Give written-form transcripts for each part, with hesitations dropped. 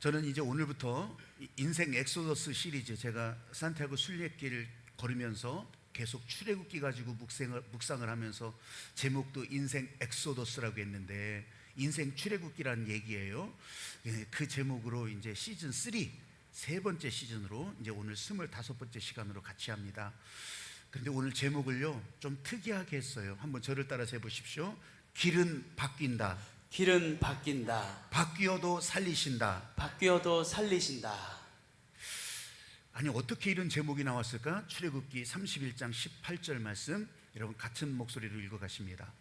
저는 이제 오늘부터 인생 엑소더스 시리즈, 제가 산티아고 순례길 걸으면서 계속 출애굽기 가지고 묵상을 하면서 제목도 인생 엑소더스라고 했는데 인생 출애굽기라는 얘기예요. 그 제목으로 이제 시즌 3 세 번째 시즌으로 이제 오늘 25번째 시간으로 같이 합니다. 그런데 오늘 제목을요 좀 특이하게 했어요. 한번 저를 따라서 해보십시오. 길은 바뀐다. 길은 바뀐다. 바뀌어도 살리신다. 바뀌어도 살리신다. 아니, 어떻게 이런 제목이 나왔을까? 출애굽기 31장 18절 말씀, 여러분 같은 목소리로 읽어가십니다.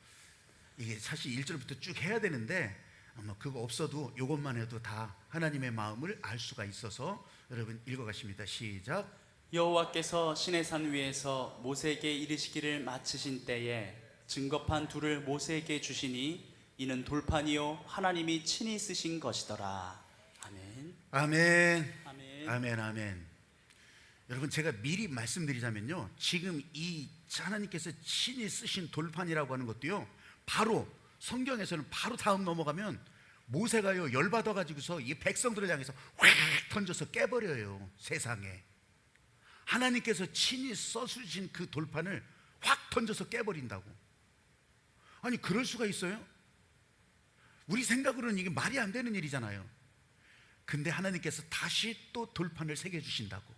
이게 사실 1절부터 쭉 해야 되는데 아마 그거 없어도 이것만 해도 다 하나님의 마음을 알 수가 있어서 여러분 읽어가십니다. 시작. 여호와께서 시내산 위에서 모세에게 이르시기를 마치신 때에 증거판 둘을 모세에게 주시니 이는 돌판이요 하나님이 친히 쓰신 것이더라. 아멘. 아멘. 아멘. 아멘. 아멘. 여러분, 제가 미리 말씀드리자면요, 지금 이 하나님께서 친히 쓰신 돌판이라고 하는 것도요, 바로 성경에서는 바로 다음 넘어가면 모세가요 열받아 가지고서 이 백성들을 향해서 확 던져서 깨버려요. 세상에 하나님께서 친히 써주신 그 돌판을 확 던져서 깨버린다고. 아니, 그럴 수가 있어요? 우리 생각으로는 이게 말이 안 되는 일이잖아요. 근데 하나님께서 다시 또 돌판을 새겨주신다고.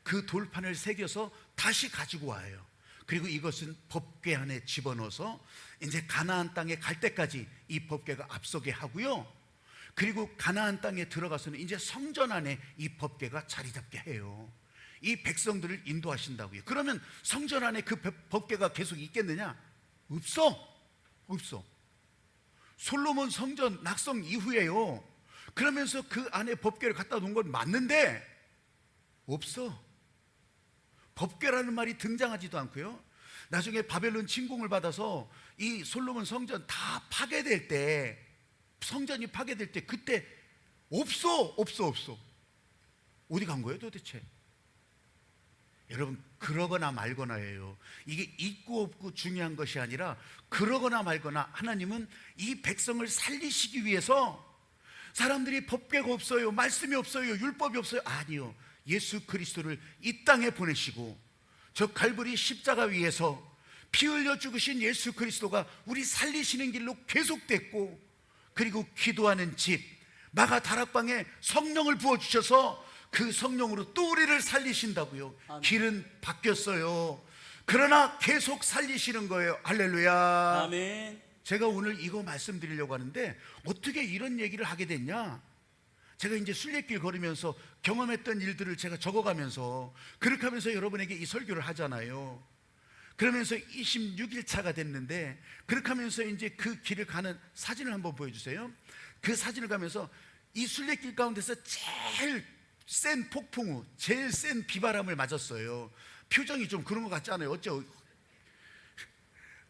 그 돌판을 새겨서 다시 가지고 와요. 그리고 이것은 법궤 안에 집어넣어서 이제 가나안 땅에 갈 때까지 이 법궤가 앞서게 하고요, 그리고 가나안 땅에 들어가서는 이제 성전 안에 이 법궤가 자리 잡게 해요. 이 백성들을 인도하신다고요. 그러면 성전 안에 그 법궤가 계속 있겠느냐? 없어. 솔로몬 성전 낙성 이후에요, 그러면서 그 안에 법궤를 갖다 놓은 건 맞는데 없어. 법궤라는 말이 등장하지도 않고요. 나중에 바벨론 침공을 받아서 이 솔로몬 성전 다 파괴될 때, 성전이 파괴될 때 그때 없어. 어디 간 거예요 도대체? 여러분, 그러거나 말거나예요. 이게 있고 없고 중요한 것이 아니라 그러거나 말거나, 하나님은 이 백성을 살리시기 위해서, 사람들이 법궤가 없어요, 말씀이 없어요, 율법이 없어요, 아니요, 예수 그리스도를 이 땅에 보내시고 저 갈보리 십자가 위에서 피 흘려 죽으신 예수 그리스도가 우리 살리시는 길로 계속됐고, 그리고 기도하는 집 마가 다락방에 성령을 부어주셔서 그 성령으로 또 우리를 살리신다고요. 아멘. 길은 바뀌었어요. 그러나 계속 살리시는 거예요. 할렐루야. 아멘. 제가 오늘 이거 말씀드리려고 하는데 어떻게 이런 얘기를 하게 됐냐? 제가 이제 순례길 걸으면서 경험했던 일들을 제가 적어가면서, 그렇게 하면서 여러분에게 이 설교를 하잖아요. 그러면서 26일 차가 됐는데, 그렇게 하면서 이제 그 길을 가는 사진을 한번 보여주세요. 그 사진을 가면서 이 순례길 가운데서 제일 센 폭풍우, 제일 센 비바람을 맞았어요. 표정이 좀 그런 것 같지 않아요? 어쩌?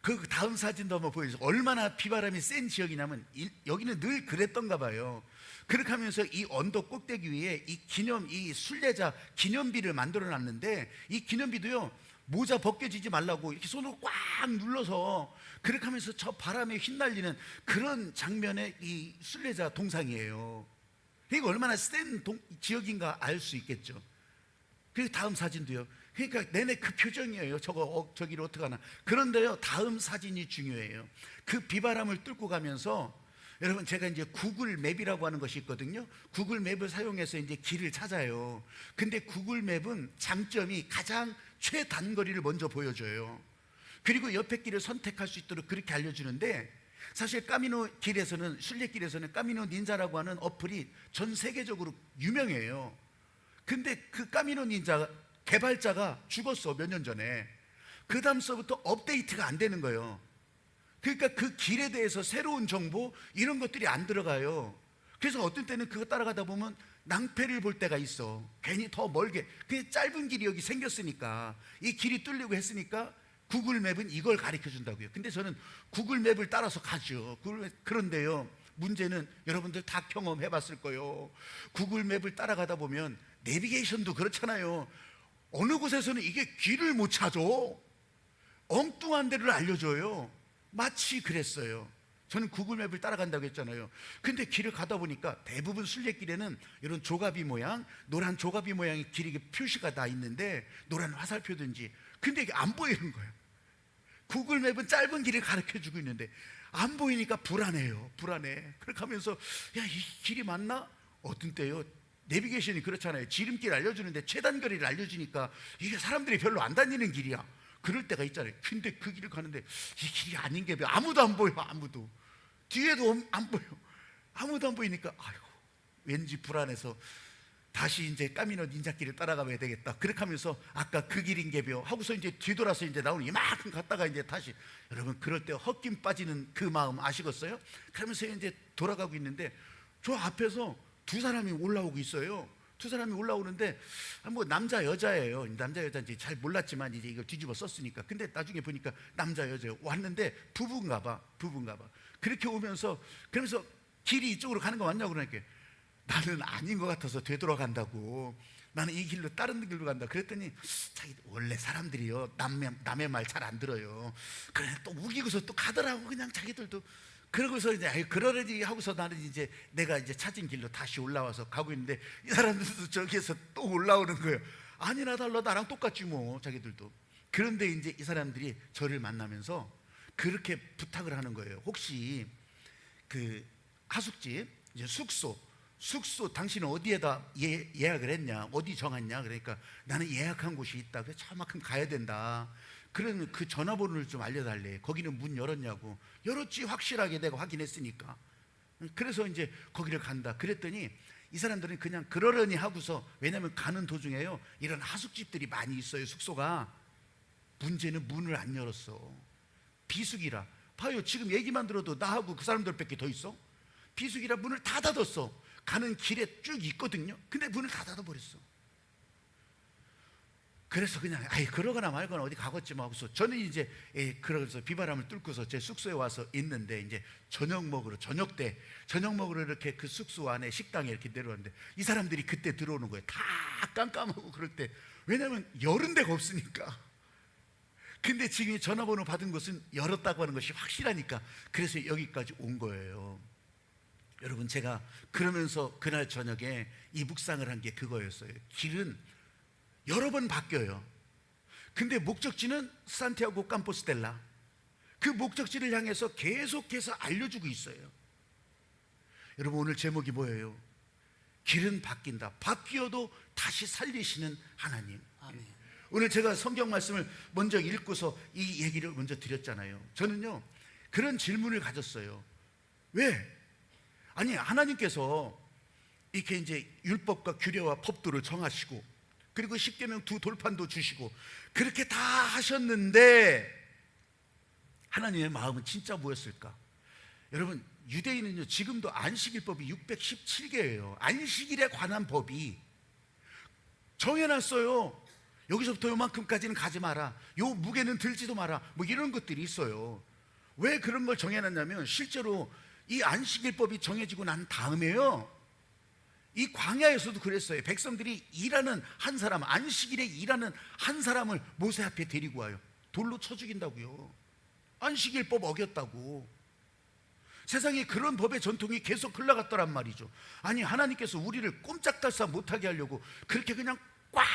그 다음 사진도 한번 보여주세요. 얼마나 비바람이 센 지역이냐면 여기는 늘 그랬던가 봐요. 그렇게 하면서 이 언덕 꼭대기 위에 이 순례자 기념비를 만들어 놨는데, 이 기념비도요 모자 벗겨지지 말라고 이렇게 손으로 꽉 눌러서, 그렇게 하면서 저 바람에 휘날리는 그런 장면의 이 순례자 동상이에요. 이게 얼마나 센 지역인가 알 수 있겠죠. 그리고 다음 사진도요, 그러니까 내내 그 표정이에요. 저기를 어떡하나. 그런데요, 다음 사진이 중요해요. 그 비바람을 뚫고 가면서, 여러분, 제가 이제 구글 맵이라고 하는 것이 있거든요. 구글 맵을 사용해서 이제 길을 찾아요. 근데 구글 맵은 장점이 가장 최단거리를 먼저 보여줘요. 그리고 옆에 길을 선택할 수 있도록 그렇게 알려주는데, 사실 까미노 길에서는, 순례길에서는 까미노 닌자라고 하는 어플이 전 세계적으로 유명해요. 근데 그 까미노 닌자 개발자가 죽었어, 몇 년 전에. 그 다음서부터 업데이트가 안 되는 거예요. 그러니까 그 길에 대해서 새로운 정보 이런 것들이 안 들어가요. 그래서 어떤 때는 그거 따라가다 보면 낭패를 볼 때가 있어. 괜히 더 멀게, 그 짧은 길이 여기 생겼으니까, 이 길이 뚫리고 했으니까 구글 맵은 이걸 가르쳐 준다고요. 근데 저는 구글 맵을 따라서 가죠. 그런데요, 문제는 여러분들 다 경험해 봤을 거예요. 구글 맵을 따라가다 보면 내비게이션도 그렇잖아요. 어느 곳에서는 이게 길을 못 찾아. 엉뚱한 데를 알려줘요. 마치 그랬어요. 저는 구글맵을 따라간다고 했잖아요. 근데 길을 가다 보니까 대부분 순례길에는 이런 조가비 모양, 노란 조가비 모양의 길이 표시가 다 있는데, 노란 화살표든지, 근데 이게 안 보이는 거예요. 구글맵은 짧은 길을 가르쳐주고 있는데 안 보이니까 불안해요. 불안해. 그렇게 하면서 야, 이 길이 맞나? 어떤 때요, 내비게이션이 그렇잖아요. 지름길 알려주는데 최단거리를 알려주니까 이게 사람들이 별로 안 다니는 길이야. 그럴 때가 있잖아요. 근데 그 길을 가는데 이 길이 아닌 게 아무도 안 보여. 아무도. 뒤에도 안 보여. 아무도 안 보이니까 아이고, 왠지 불안해서 다시 이제 까미노 닌자길을 따라가야 되겠다. 그렇게 하면서 아까 그 길인 게벼 하고서 이제 뒤돌아서 이제 나오는 이만큼 갔다가 이제 다시, 여러분 그럴 때 헛김 빠지는 그 마음 아시겠어요? 그러면서 이제 돌아가고 있는데 저 앞에서 두 사람이 올라오고 있어요. 두 사람이 올라오는데 뭐 남자 여자예요. 남자 여자인지 잘 몰랐지만 이제 이걸 뒤집어 썼으니까. 근데 나중에 보니까 남자 여자예요. 왔는데 부부인가 봐. 그렇게 오면서, 그러면서 길이 이쪽으로 가는 거 맞냐고 그러니까 나는 아닌 것 같아서 되돌아간다고. 나는 이 길로, 다른 길로 간다. 그랬더니 자기 원래 사람들이요, 남의 말 잘 안 들어요. 그래 또 우기고서 또 가더라고. 그냥 자기들도. 그러고서 이제 아유 그러려니 하고서 나는 이제 내가 이제 찾은 길로 다시 올라와서 가고 있는데 이 사람들도 저기에서 또 올라오는 거예요. 아니나 달라 나랑 똑같지 뭐, 자기들도. 그런데 이제 이 사람들이 저를 만나면서 그렇게 부탁을 하는 거예요. 혹시 그 하숙집, 이제 숙소 당신은 어디에다 예약을 했냐, 어디 정했냐? 그러니까 나는 예약한 곳이 있다. 그래서 저만큼 가야 된다. 그러면 그 전화번호를 좀 알려달래. 거기는 문 열었냐고. 열었지, 확실하게 내가 확인했으니까. 그래서 이제 거기를 간다. 그랬더니 이 사람들은 그냥 그러려니 하고서, 왜냐하면 가는 도중에요 이런 하숙집들이 많이 있어요, 숙소가. 문제는 문을 안 열었어. 비숙이라. 봐요, 지금 얘기만 들어도 나하고 그 사람들밖에 더 있어. 비숙이라 문을 다 닫았어. 가는 길에 쭉 있거든요. 근데 문을 다 닫아버렸어. 그래서 그냥 아이 그러거나 말거나 어디 가겠지 뭐 하고서 저는 이제 그래서 비바람을 뚫고서 제 숙소에 와서 있는데, 이제 저녁 먹으러 이렇게 그 숙소 안에 식당에 이렇게 내려왔는데 이 사람들이 그때 들어오는 거예요. 다 깜깜하고 그럴 때. 왜냐하면 열은 데가 없으니까. 근데 지금 전화번호 받은 곳은 열었다고 하는 것이 확실하니까. 그래서 여기까지 온 거예요. 여러분, 제가 그러면서 그날 저녁에 이 묵상을 한 게 그거였어요. 길은 여러 번 바뀌어요. 근데 목적지는 산티아고 캄포스텔라. 그 목적지를 향해서 계속해서 알려주고 있어요. 여러분, 오늘 제목이 뭐예요? 길은 바뀐다. 바뀌어도 다시 살리시는 하나님. 아멘. 오늘 제가 성경 말씀을 먼저 읽고서 이 얘기를 먼저 드렸잖아요. 저는요 그런 질문을 가졌어요. 왜? 아니, 하나님께서 이렇게 이제 율법과 규례와 법도를 정하시고, 그리고 십계명 두 돌판도 주시고 그렇게 다 하셨는데 하나님의 마음은 진짜 뭐였을까? 여러분, 유대인은요 지금도 안식일법이 617개예요. 안식일에 관한 법이 정해놨어요. 여기서부터 요만큼까지는 가지 마라, 요 무게는 들지도 마라, 뭐 이런 것들이 있어요. 왜 그런 걸 정해놨냐면, 실제로 이 안식일법이 정해지고 난 다음에요, 이 광야에서도 그랬어요. 백성들이 일하는 한 사람, 안식일에 일하는 한 사람을 모세 앞에 데리고 와요. 돌로 쳐 죽인다고요. 안식일법 어겼다고. 세상에 그런 법의 전통이 계속 흘러갔더란 말이죠. 아니, 하나님께서 우리를 꼼짝달싹 못하게 하려고 그렇게 그냥 꽉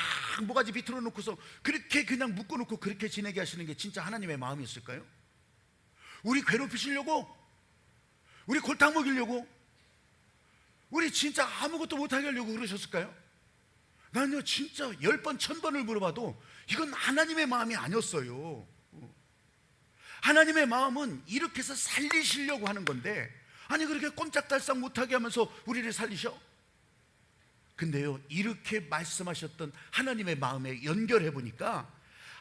모가지 비틀어 놓고서 그렇게 그냥 묶어놓고 그렇게 지내게 하시는 게 진짜 하나님의 마음이었을까요? 우리 괴롭히시려고? 우리 골탕 먹이려고? 우리 진짜 아무것도 못하게 하려고 그러셨을까요? 나는요 진짜 10번 1000번을 물어봐도 이건 하나님의 마음이 아니었어요. 하나님의 마음은 이렇게 해서 살리시려고 하는 건데, 아니 그렇게 꼼짝달싹 못하게 하면서 우리를 살리셔? 근데요 이렇게 말씀하셨던 하나님의 마음에 연결해 보니까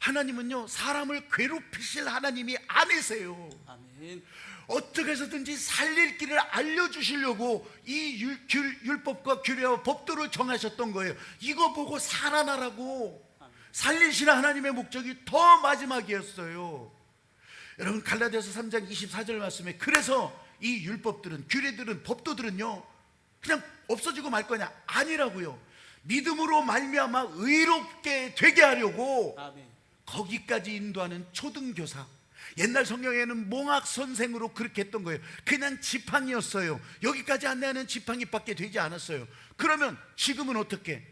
하나님은요 사람을 괴롭히실 하나님이 아니세요. 아멘. 어떻게 해서든지 살릴 길을 알려주시려고 이 율법과 규례와 법도를 정하셨던 거예요. 이거 보고 살아나라고. 살리시는 하나님의 목적이 더 마지막이었어요. 여러분, 갈라디아서 3장 24절 말씀에, 그래서 이 율법들은, 규례들은, 법도들은요 그냥 없어지고 말 거냐? 아니라고요. 믿음으로 말미암아 의롭게 되게 하려고 아멘. 거기까지 인도하는 초등교사, 옛날 성경에는 몽학 선생으로 그렇게 했던 거예요. 그냥 지팡이였어요. 여기까지 안내하는 지팡이밖에 되지 않았어요. 그러면 지금은 어떻게?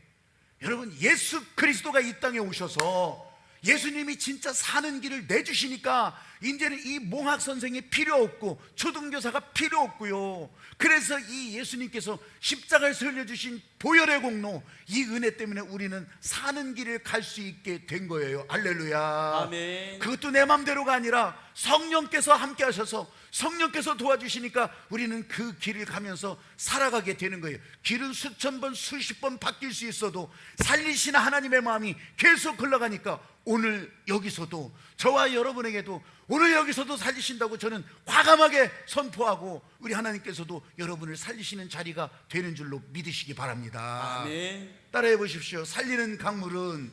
여러분, 예수 그리스도가 이 땅에 오셔서 예수님이 진짜 사는 길을 내주시니까 이제는 이 몽학 선생이 필요 없고 초등교사가 필요 없고요. 그래서 이 예수님께서 십자가에서 흘려주신 보혈의 공로, 이 은혜 때문에 우리는 사는 길을 갈 수 있게 된 거예요. 할렐루야. 아멘. 그것도 내 맘대로가 아니라 성령께서 함께 하셔서 성령께서 도와주시니까 우리는 그 길을 가면서 살아가게 되는 거예요. 길은 수천 번 수십 번 바뀔 수 있어도 살리시는 하나님의 마음이 계속 흘러가니까 오늘 여기서도, 저와 여러분에게도 오늘 여기서도 살리신다고 저는 과감하게 선포하고, 우리 하나님께서도 여러분을 살리시는 자리가 되는 줄로 믿으시기 바랍니다. 아멘. 따라해 보십시오. 살리는 강물은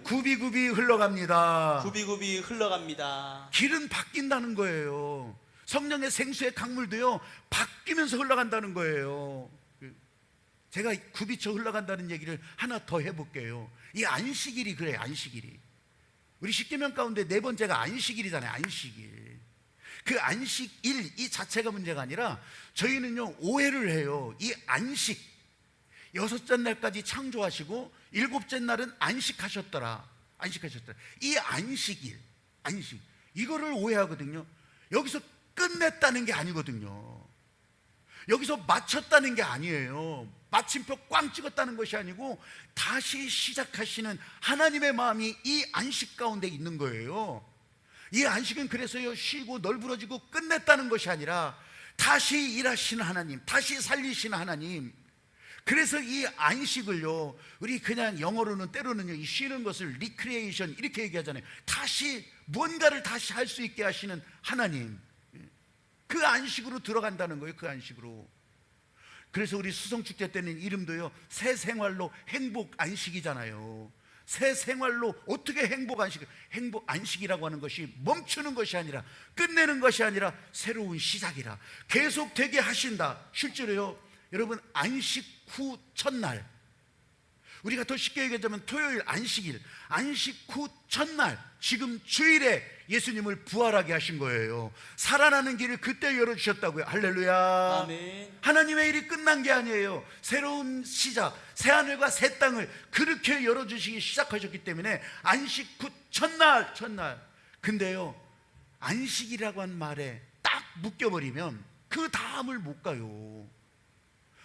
굽이굽이 흘러갑니다. 굽이굽이 흘러갑니다. 길은 바뀐다는 거예요. 성령의 생수의 강물도요, 바뀌면서 흘러간다는 거예요. 제가 굽이쳐 흘러간다는 얘기를 하나 더 해볼게요. 이 안식일이 그래요. 안식일이 우리 십계명 가운데 네 번째가 안식일이잖아요. 안식일. 그 안식일 이 자체가 문제가 아니라 저희는요 오해를 해요. 이 안식, 여섯째 날까지 창조하시고 일곱째 날은 안식하셨더라. 이 안식일, 안식, 이거를 오해하거든요. 여기서 끝냈다는 게 아니거든요. 여기서 마쳤다는 게 아니에요. 마침표 꽝 찍었다는 것이 아니고 다시 시작하시는 하나님의 마음이 이 안식 가운데 있는 거예요. 이 안식은 그래서요 쉬고 널브러지고 끝냈다는 것이 아니라 다시 일하시는 하나님, 다시 살리시는 하나님. 그래서 이 안식을요, 우리 그냥 영어로는 때로는요 이 쉬는 것을 리크리에이션 이렇게 얘기하잖아요. 다시 뭔가를 다시 할 수 있게 하시는 하나님, 그 안식으로 들어간다는 거예요. 그 안식으로. 그래서 우리 수성축제 때는 이름도요 새 생활로 행복 안식이잖아요. 새 생활로 어떻게 행복 안식이라고 하는 것이 멈추는 것이 아니라, 끝내는 것이 아니라 새로운 시작이라, 계속되게 하신다. 실제로요 여러분, 안식 후 첫날, 우리가 더 쉽게 얘기하자면 토요일 안식일, 안식 후 첫날, 지금 주일에 예수님을 부활하게 하신 거예요. 살아나는 길을 그때 열어주셨다고요. 할렐루야. 아멘. 하나님의 일이 끝난 게 아니에요. 새로운 시작, 새하늘과 새 땅을 그렇게 열어주시기 시작하셨기 때문에 안식 후 첫날. 근데요 안식이라고 한 말에 딱 묶여버리면 그 다음을 못 가요.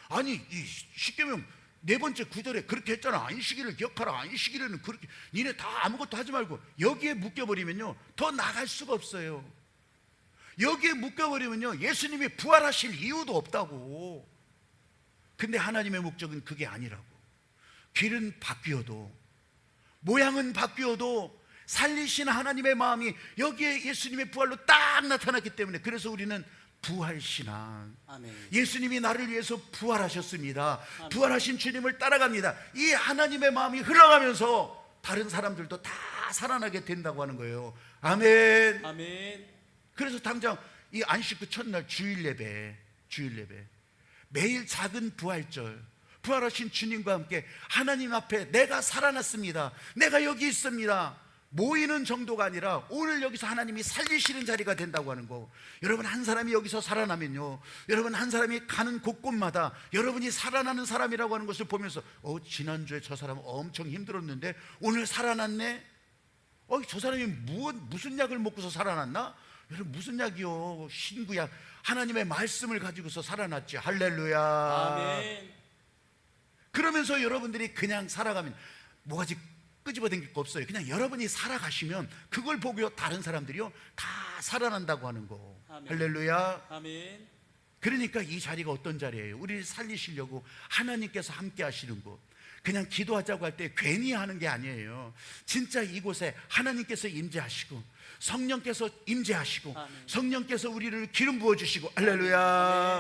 아니 이 십계명 네 번째 구절에 그렇게 했잖아. 안식일을 기억하라. 안식일에는 그렇게, 니네 다 아무것도 하지 말고. 여기에 묶여버리면요 더 나갈 수가 없어요. 여기에 묶여버리면요 예수님이 부활하실 이유도 없다고. 근데 하나님의 목적은 그게 아니라고. 길은 바뀌어도, 모양은 바뀌어도 살리시는 하나님의 마음이 여기에 예수님의 부활로 딱 나타났기 때문에, 그래서 우리는 부활신앙. 아멘. 예수님이 나를 위해서 부활하셨습니다. 아멘. 부활하신 주님을 따라갑니다. 이 하나님의 마음이 흘러가면서 다른 사람들도 다 살아나게 된다고 하는 거예요. 아멘. 아멘. 그래서 당장 이 안식 그 첫날 주일 예배, 매일 작은 부활절, 부활하신 주님과 함께 하나님 앞에 내가 살아났습니다, 내가 여기 있습니다, 모이는 정도가 아니라 오늘 여기서 하나님이 살리시는 자리가 된다고 하는 거. 여러분, 한 사람이 여기서 살아나면요, 여러분 한 사람이 가는 곳곳마다 여러분이 살아나는 사람이라고 하는 것을 보면서 지난주에 저 사람 엄청 힘들었는데 오늘 살아났네. 저 사람이 무슨 약을 먹고서 살아났나? 여러분, 무슨 약이요? 신구약, 하나님의 말씀을 가지고서 살아났지. 할렐루야. 아멘. 그러면서 여러분들이 그냥 살아가면 뭐가지 끄집어당길 거 없어요. 그냥 여러분이 살아가시면 그걸 보고요 다른 사람들이요 다 살아난다고 하는 거. 아멘. 할렐루야. 아멘. 그러니까 이 자리가 어떤 자리예요? 우리를 살리시려고 하나님께서 함께 하시는 곳. 그냥 기도하자고 할 때 괜히 하는 게 아니에요. 진짜 이곳에 하나님께서 임재하시고 성령께서 임재하시고 아멘. 성령께서 우리를 기름 부어주시고. 할렐루야.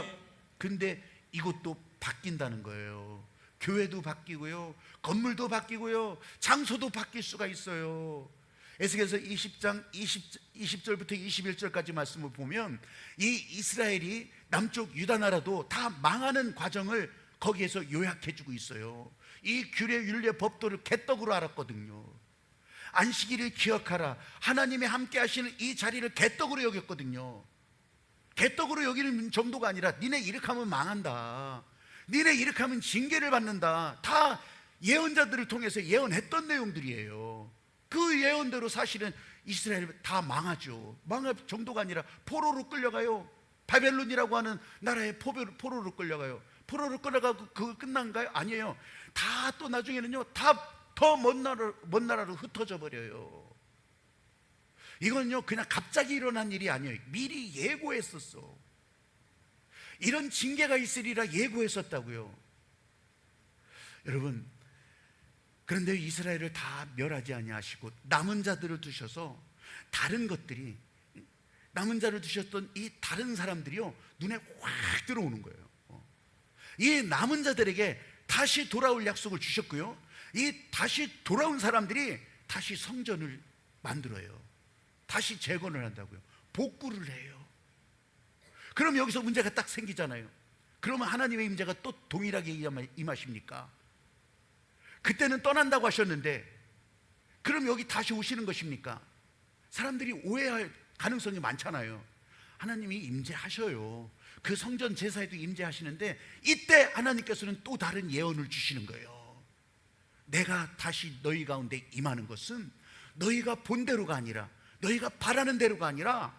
아멘. 근데 이곳도 바뀐다는 거예요. 교회도 바뀌고요, 건물도 바뀌고요, 장소도 바뀔 수가 있어요. 에스겔서 20장 20절부터 21절까지 말씀을 보면 이 이스라엘이 남쪽 유다 나라도 다 망하는 과정을 거기에서 요약해 주고 있어요. 이 규례 율례 법도를 개떡으로 알았거든요. 안식일을 기억하라. 하나님이 함께 하시는 이 자리를 개떡으로 여겼거든요. 개떡으로 여기는 정도가 아니라 니네 이렇게 하면 망한다, 니네 이렇게 하면 징계를 받는다, 다 예언자들을 통해서 예언했던 내용들이에요. 그 예언대로 사실은 이스라엘 다 망하죠. 망할 정도가 아니라 포로로 끌려가요. 바벨론이라고 하는 나라에 포로로 끌려가요. 포로로 끌려가고 그거 끝난가요? 아니에요. 다 또 나중에는요, 다 더 먼 나라로 흩어져 버려요. 이건요 그냥 갑자기 일어난 일이 아니에요. 미리 예고했었어. 이런 징계가 있으리라 예고했었다고요. 여러분, 그런데 이스라엘을 다 멸하지 아니하시고 남은 자들을 두셔서 다른 것들이, 남은 자를 두셨던 이 다른 사람들이요 눈에 확 들어오는 거예요. 이 남은 자들에게 다시 돌아올 약속을 주셨고요, 이 다시 돌아온 사람들이 다시 성전을 만들어요. 다시 재건을 한다고요. 복구를 해요. 그럼 여기서 문제가 딱 생기잖아요. 그러면 하나님의 임재가 또 동일하게 임하십니까? 그때는 떠난다고 하셨는데 그럼 여기 다시 오시는 것입니까? 사람들이 오해할 가능성이 많잖아요. 하나님이 임재하셔요. 그 성전 제사에도 임재하시는데 이때 하나님께서는 또 다른 예언을 주시는 거예요. 내가 다시 너희 가운데 임하는 것은 너희가 본대로가 아니라, 너희가 바라는 대로가 아니라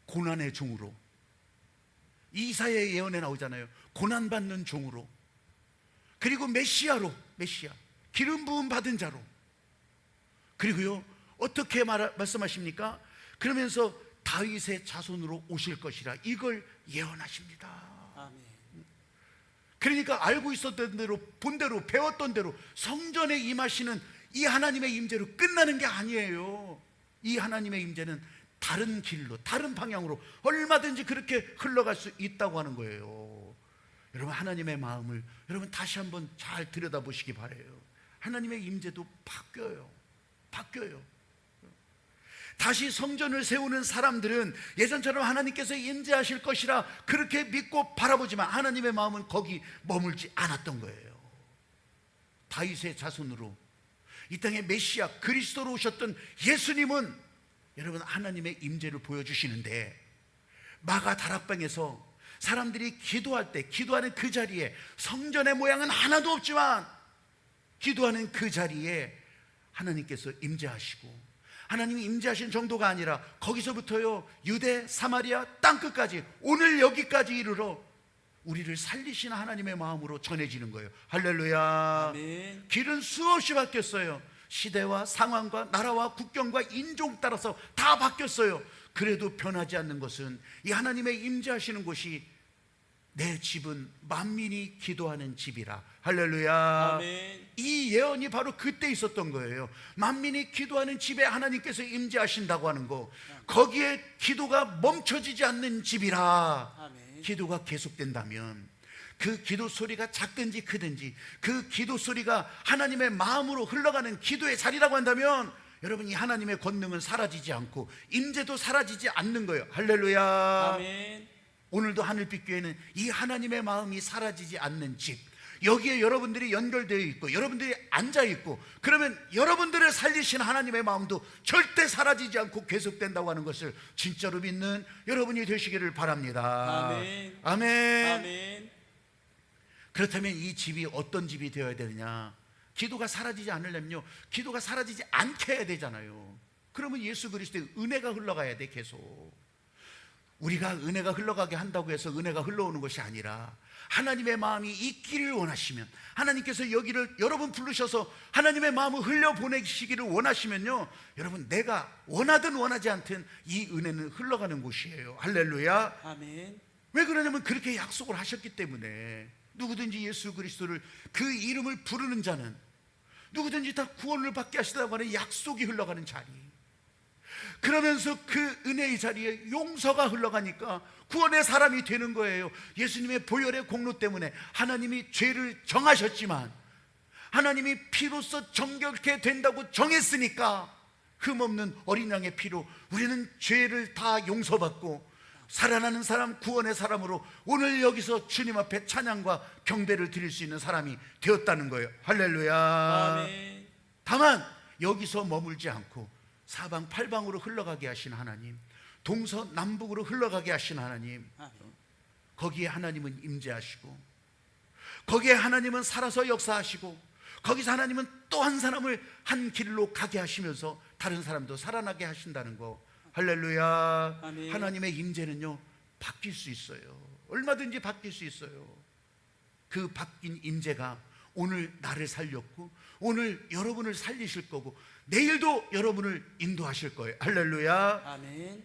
고난의 종으로, 이사야의 예언에 나오잖아요. 고난받는 종으로, 그리고 메시아로, 메시아, 기름 부음 받은 자로, 그리고요 어떻게 말씀하십니까? 그러면서 다윗의 자손으로 오실 것이라, 이걸 예언하십니다. 아멘. 그러니까 알고 있었던 대로, 본대로, 배웠던 대로 성전에 임하시는 이 하나님의 임재로 끝나는 게 아니에요. 이 하나님의 임재는 다른 길로, 다른 방향으로 얼마든지 그렇게 흘러갈 수 있다고 하는 거예요. 여러분, 하나님의 마음을 여러분 다시 한번 잘 들여다보시기 바라요. 하나님의 임재도 바뀌어요. 다시 성전을 세우는 사람들은 예전처럼 하나님께서 임재하실 것이라 그렇게 믿고 바라보지만 하나님의 마음은 거기 머물지 않았던 거예요. 다윗의 자손으로 이 땅에 메시아 그리스도로 오셨던 예수님은 여러분 하나님의 임재를 보여주시는데, 마가 다락방에서 사람들이 기도할 때, 기도하는 그 자리에 성전의 모양은 하나도 없지만 기도하는 그 자리에 하나님께서 임재하시고, 하나님이 임재하신 정도가 아니라 거기서부터요 유대 사마리아 땅끝까지, 오늘 여기까지 이르러 우리를 살리시는 하나님의 마음으로 전해지는 거예요. 할렐루야. 아멘. 길은 수없이 바뀌었어요. 시대와 상황과 나라와 국경과 인종 따라서 다 바뀌었어요. 그래도 변하지 않는 것은 이 하나님의 임재하시는 곳이 내 집은 만민이 기도하는 집이라. 할렐루야. 아멘. 이 예언이 바로 그때 있었던 거예요. 만민이 기도하는 집에 하나님께서 임재하신다고 하는 거, 거기에 기도가 멈춰지지 않는 집이라. 아멘. 기도가 계속된다면, 그 기도 소리가 작든지 크든지 그 기도 소리가 하나님의 마음으로 흘러가는 기도의 자리라고 한다면 여러분, 이 하나님의 권능은 사라지지 않고 임재도 사라지지 않는 거예요. 할렐루야. 아멘. 오늘도 하늘빛교회는 이 하나님의 마음이 사라지지 않는 집, 여기에 여러분들이 연결되어 있고 여러분들이 앉아 있고, 그러면 여러분들을 살리신 하나님의 마음도 절대 사라지지 않고 계속된다고 하는 것을 진짜로 믿는 여러분이 되시기를 바랍니다. 아멘. 아멘. 아멘. 그렇다면 이 집이 어떤 집이 되어야 되느냐? 기도가 사라지지 않으려면요, 기도가 사라지지 않게 해야 되잖아요. 그러면 예수 그리스도의 은혜가 흘러가야 돼. 계속 우리가 은혜가 흘러가게 한다고 해서 은혜가 흘러오는 것이 아니라, 하나님의 마음이 있기를 원하시면, 하나님께서 여기를 여러분 부르셔서 하나님의 마음을 흘려보내시기를 원하시면요, 여러분 내가 원하든 원하지 않든 이 은혜는 흘러가는 곳이에요. 할렐루야. 아멘. 왜 그러냐면 그렇게 약속을 하셨기 때문에. 누구든지 예수 그리스도를, 그 이름을 부르는 자는 누구든지 다 구원을 받게 하시다고 하는 약속이 흘러가는 자리, 그러면서 그 은혜의 자리에 용서가 흘러가니까 구원의 사람이 되는 거예요. 예수님의 보혈의 공로 때문에 하나님이 죄를 정하셨지만, 하나님이 피로써 정결케 된다고 정했으니까 흠없는 어린 양의 피로 우리는 죄를 다 용서받고 살아나는 사람, 구원의 사람으로 오늘 여기서 주님 앞에 찬양과 경배를 드릴 수 있는 사람이 되었다는 거예요. 할렐루야. 아멘. 다만 여기서 머물지 않고 사방팔방으로 흘러가게 하신 하나님, 동서남북으로 흘러가게 하신 하나님, 거기에 하나님은 임재하시고, 거기에 하나님은 살아서 역사하시고, 거기서 하나님은 또 한 사람을 한 길로 가게 하시면서 다른 사람도 살아나게 하신다는 거. 할렐루야. 아멘. 하나님의 임재는요 바뀔 수 있어요. 얼마든지 바뀔 수 있어요. 그 바뀐 임재가 오늘 나를 살렸고 오늘 여러분을 살리실 거고 내일도 여러분을 인도하실 거예요. 할렐루야. 아멘.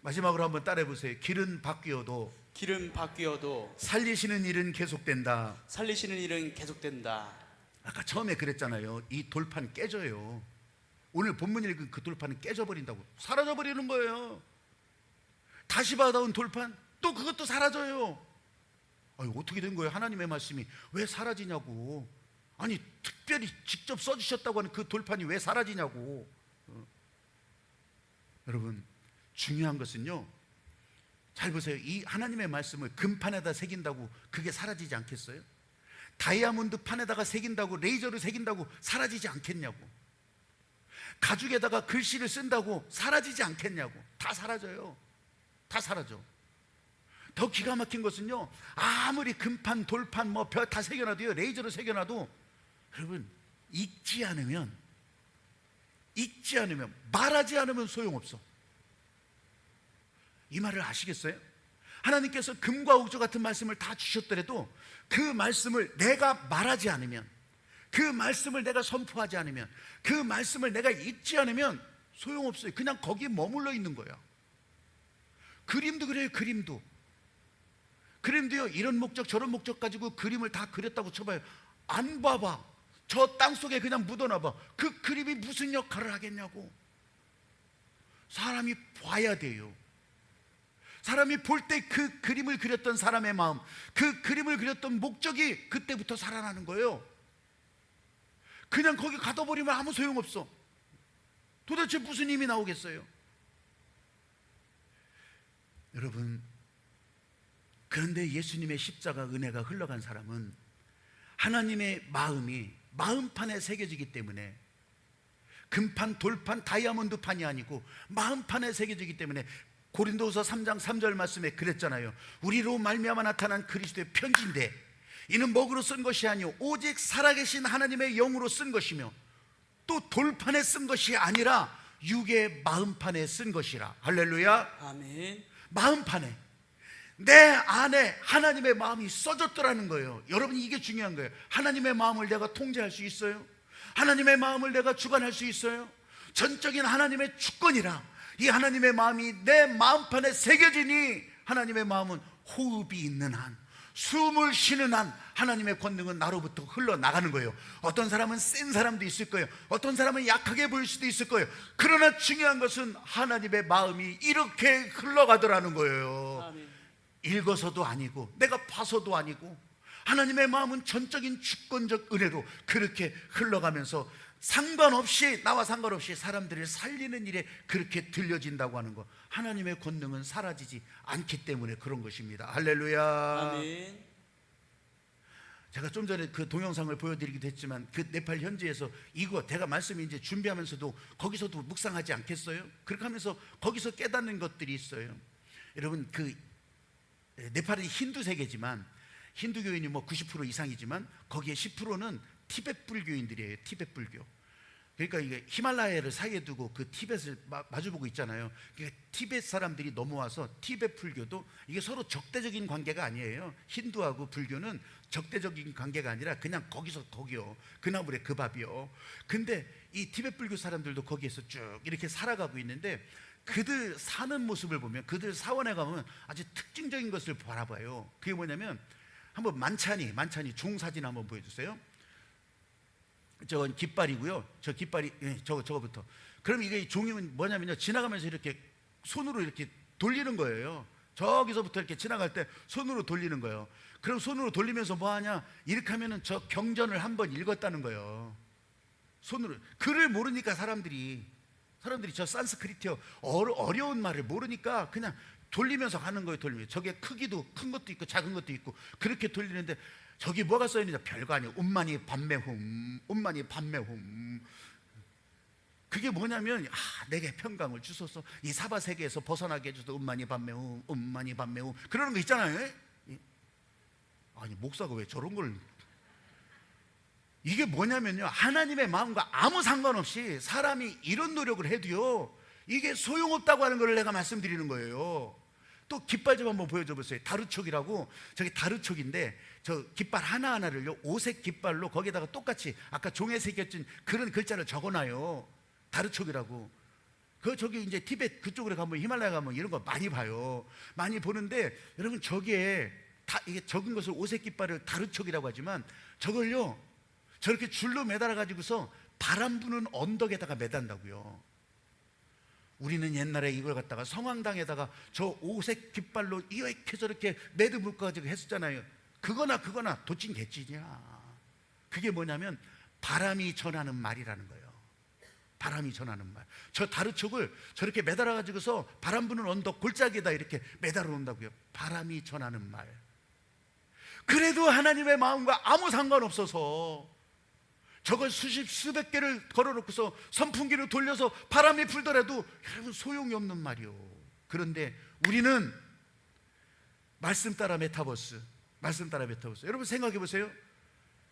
마지막으로 한번 따라해 보세요. 길은 바뀌어도 길은 바뀌어도 살리시는 일은 계속된다. 살리시는 일은 계속된다. 아까 처음에 그랬잖아요. 이 돌판 깨져요. 오늘 본문 읽은 그 돌판은 깨져버린다고, 사라져버리는 거예요. 다시 받아온 돌판 또 그것도 사라져요. 아니, 어떻게 된 거예요? 하나님의 말씀이 왜 사라지냐고. 아니, 특별히 직접 써주셨다고 하는 그 돌판이 왜 사라지냐고. 여러분, 중요한 것은요, 잘 보세요. 이 하나님의 말씀을 금판에다 새긴다고 그게 사라지지 않겠어요? 다이아몬드 판에다가 새긴다고, 레이저를 새긴다고 사라지지 않겠냐고. 가죽에다가 글씨를 쓴다고 사라지지 않겠냐고. 다 사라져요. 다 사라져. 더 기가 막힌 것은요, 아무리 금판, 돌판, 뭐 별 다 새겨놔도요, 레이저로 새겨놔도 여러분 읽지 않으면, 말하지 않으면 소용없어. 이 말을 아시겠어요? 하나님께서 금과 옥조 같은 말씀을 다 주셨더라도 그 말씀을 내가 말하지 않으면, 그 말씀을 내가 선포하지 않으면, 그 말씀을 내가 읽지 않으면 소용없어요. 그냥 거기에 머물러 있는 거야. 그림도 그래요. 그림도요, 이런 목적 저런 목적 가지고 그림을 다 그렸다고 쳐봐요. 안 봐봐. 저 땅속에 그냥 묻어놔봐. 그 그림이 무슨 역할을 하겠냐고. 사람이 봐야 돼요. 사람이 볼 때 그 그림을 그렸던 사람의 마음, 그 그림을 그렸던 목적이 그때부터 살아나는 거예요. 그냥 거기 가둬버리면 아무 소용없어. 도대체 무슨 힘이 나오겠어요? 여러분, 그런데 예수님의 십자가 은혜가 흘러간 사람은 하나님의 마음이 마음판에 새겨지기 때문에, 금판, 돌판, 다이아몬드판이 아니고 마음판에 새겨지기 때문에, 고린도후서 3장 3절 말씀에 그랬잖아요. 우리로 말미암아 나타난 그리스도의 편지인데 이는 먹으로 쓴 것이 아니요 오직 살아계신 하나님의 영으로 쓴 것이며 또 돌판에 쓴 것이 아니라 육의 마음판에 쓴 것이라. 할렐루야. 아멘. 마음판에 내 안에 하나님의 마음이 써졌더라는 거예요. 여러분, 이게 중요한 거예요. 하나님의 마음을 내가 통제할 수 있어요? 하나님의 마음을 내가 주관할 수 있어요? 전적인 하나님의 주권이라 이 하나님의 마음이 내 마음판에 새겨지니 하나님의 마음은 호흡이 있는 한, 숨을 쉬는 한 하나님의 권능은 나로부터 흘러나가는 거예요. 어떤 사람은 센 사람도 있을 거예요. 어떤 사람은 약하게 보일 수도 있을 거예요. 그러나 중요한 것은 하나님의 마음이 이렇게 흘러가더라는 거예요. 아멘. 읽어서도 아니고 내가 봐서도 아니고 하나님의 마음은 전적인 주권적 은혜로 그렇게 흘러가면서 나와 상관없이 사람들을 살리는 일에 그렇게 들려진다고 하는 거. 하나님의 권능은 사라지지 않기 때문에 그런 것입니다. 할렐루야. 아멘. 제가 좀 전에 그 동영상을 보여드리기도 했지만 그 네팔 현지에서 이거 제가 말씀이 이제 준비하면서도 거기서도 묵상하지 않겠어요? 그렇게 하면서 거기서 깨닫는 것들이 있어요. 여러분, 그 네팔은 힌두 세계지만 힌두교인이 뭐 90% 이상이지만 거기에 10%는 티베트 불교인들이에요. 티베트 불교. 그러니까 이게 히말라야를 사이에 두고 그 티벳을 마주보고 있잖아요. 그러니까 티베트 사람들이 넘어와서 티베트 불교도 이게 서로 적대적인 관계가 아니에요. 힌두하고 불교는 적대적인 관계가 아니라 그냥 거기서 거기요. 그 나물에 그 밥이요. 근데 이 티베트 불교 사람들도 거기에서 쭉 이렇게 살아가고 있는데 그들 사는 모습을 보면, 그들 사원에 가면 아주 특징적인 것을 바라봐요. 그게 뭐냐면, 한번 만찬이 종 사진 한번 보여주세요. 저건 깃발이고요. 저 깃발이, 저거부터. 그럼 이게 종이 뭐냐면요, 지나가면서 이렇게 손으로 이렇게 돌리는 거예요. 저기서부터 이렇게 지나갈 때 손으로 돌리는 거예요. 그럼 손으로 돌리면서 뭐 하냐? 이렇게 하면은 저 경전을 한번 읽었다는 거예요. 손으로. 글을 모르니까 사람들이 저 산스크리트어 어려운 말을 모르니까 그냥 돌리면서 가는 거예요. 돌리면서. 저게 크기도 큰 것도 있고 작은 것도 있고 그렇게 돌리는데, 저기 뭐가 써있는지 별거 아니에요. 운만이 반매홈. 그게 뭐냐면 내게 평강을 주소서, 이 사바 세계에서 벗어나게 해줘서 음만이 밤매우 음만이 밤매우 그러는 거 있잖아요. 아니 목사가 왜 저런 걸, 이게 뭐냐면요, 하나님의 마음과 아무 상관없이 사람이 이런 노력을 해도요 이게 소용없다고 하는 걸 내가 말씀드리는 거예요. 또 깃발 좀 한번 보여줘 보세요. 다루촉이라고, 저기 다루촉인데 저 깃발 하나하나를요 오색 깃발로 거기다가 똑같이 아까 종에 새겨진 그런 글자를 적어놔요. 다루촉이라고. 저기 이제 티베트 그쪽으로 가면, 히말라야 가면 이런 거 많이 봐요. 많이 보는데 여러분, 저기에 이게 적은 것을 오색 깃발을 다루촉이라고 하지만 저걸요 저렇게 줄로 매달아 가지고서 바람 부는 언덕에다가 매단다고요. 우리는 옛날에 이걸 갖다가 성황당에다가 저 오색 깃발로 이렇게 저렇게 매듭 묶어가지고 했었잖아요. 그거나 도찐 개찐이야. 그게 뭐냐면 바람이 전하는 말이라는 거예요. 바람이 전하는 말. 저 다루촉을 저렇게 매달아 가지고서 바람 부는 언덕 골짜기에다 이렇게 매달아 놓는다고요. 바람이 전하는 말. 그래도 하나님의 마음과 아무 상관없어서 저걸 수백 개를 걸어놓고서 선풍기를 돌려서 바람이 불더라도 여러분 소용이 없는 말이요. 그런데 우리는 말씀 따라 메타버스, 말씀 따라 메타버스. 여러분 생각해 보세요.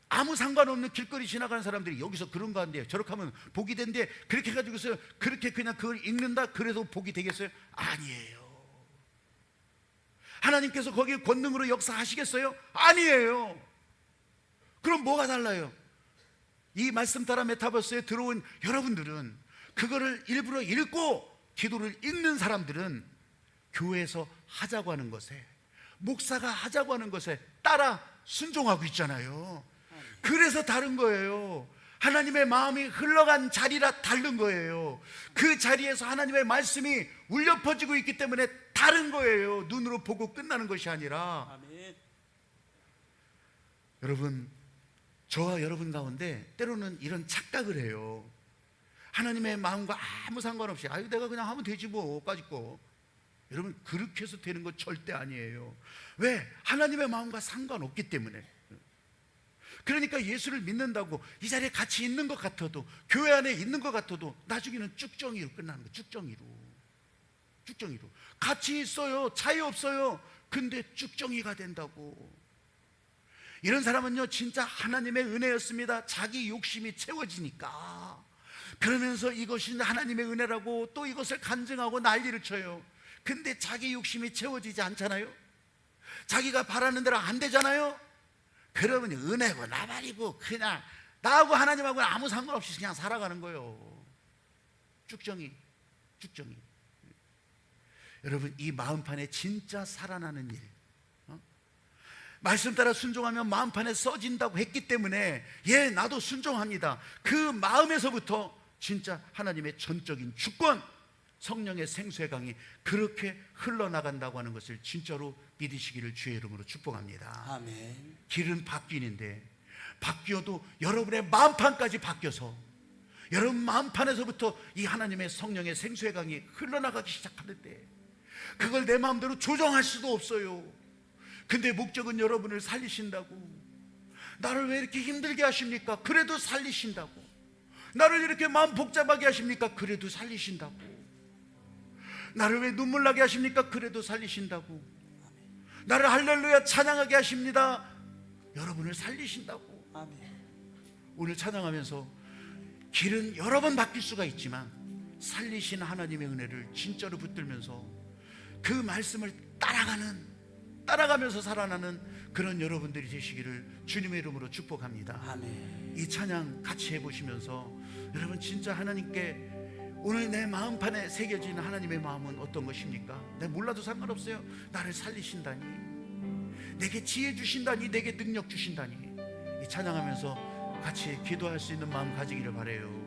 아무 상관없는 길거리 지나가는 사람들이 여기서 그런 거 한대요, 저렇게 하면 복이 된대, 그렇게 해가지고서 그렇게 그냥 그걸 읽는다 그래도 복이 되겠어요? 아니에요. 하나님께서 거기에 권능으로 역사하시겠어요? 아니에요. 그럼 뭐가 달라요? 이 말씀 따라 메타버스에 들어온 여러분들은, 그거를 일부러 읽고 기도를 읽는 사람들은 교회에서 하자고 하는 것에, 목사가 하자고 하는 것에 따라 순종하고 있잖아요. 그래서 다른 거예요. 하나님의 마음이 흘러간 자리라 다른 거예요. 그 자리에서 하나님의 말씀이 울려 퍼지고 있기 때문에 다른 거예요. 눈으로 보고 끝나는 것이 아니라. 아멘. 여러분, 저와 여러분 가운데 때로는 이런 착각을 해요. 하나님의 마음과 아무 상관없이 내가 그냥 하면 되지 뭐 까짓거. 여러분, 그렇게 해서 되는 거 절대 아니에요. 왜? 하나님의 마음과 상관없기 때문에. 그러니까 예수를 믿는다고 이 자리에 같이 있는 것 같아도, 교회 안에 있는 것 같아도 나중에는 쭉정이로 끝나는 거예요. 쭉정이로 같이 있어요, 차이 없어요. 근데 쭉정이가 된다고. 이런 사람은요 진짜 하나님의 은혜였습니다. 자기 욕심이 채워지니까 그러면서 이것이 하나님의 은혜라고 또 이것을 간증하고 난리를 쳐요. 근데 자기 욕심이 채워지지 않잖아요. 자기가 바라는 대로 안 되잖아요. 그러면 은혜고 나발이고 그냥 나하고 하나님하고는 아무 상관없이 그냥 살아가는 거예요. 쭉정이. 여러분, 이 마음판에 진짜 살아나는 일, 말씀 따라 순종하면 마음판에 써진다고 했기 때문에 나도 순종합니다. 그 마음에서부터 진짜 하나님의 전적인 주권, 성령의 생수의 강이 그렇게 흘러나간다고 하는 것을 진짜로 믿으시기를 주의 이름으로 축복합니다. 아멘. 길은 바뀌는데 바뀌어도 여러분의 마음판까지 바뀌어서 여러분 마음판에서부터 이 하나님의 성령의 생수의 강이 흘러나가기 시작하는데 그걸 내 마음대로 조정할 수도 없어요. 근데 목적은 여러분을 살리신다고. 나를 왜 이렇게 힘들게 하십니까? 그래도 살리신다고. 나를 이렇게 마음 복잡하게 하십니까? 그래도 살리신다고. 나를 왜 눈물 나게 하십니까? 그래도 살리신다고. 나를 할렐루야 찬양하게 하십니다. 여러분을 살리신다고. 아멘. 오늘 찬양하면서 길은 여러 번 바뀔 수가 있지만 살리신 하나님의 은혜를 진짜로 붙들면서 그 말씀을 따라가면서 살아나는 그런 여러분들이 되시기를 주님의 이름으로 축복합니다. 아멘. 이 찬양 같이 해보시면서 여러분 진짜 하나님께 오늘 내 마음판에 새겨진 하나님의 마음은 어떤 것입니까? 내가 몰라도 상관없어요. 나를 살리신다니, 내게 지혜 주신다니, 내게 능력 주신다니. 이 찬양하면서 같이 기도할 수 있는 마음 가지기를 바라요.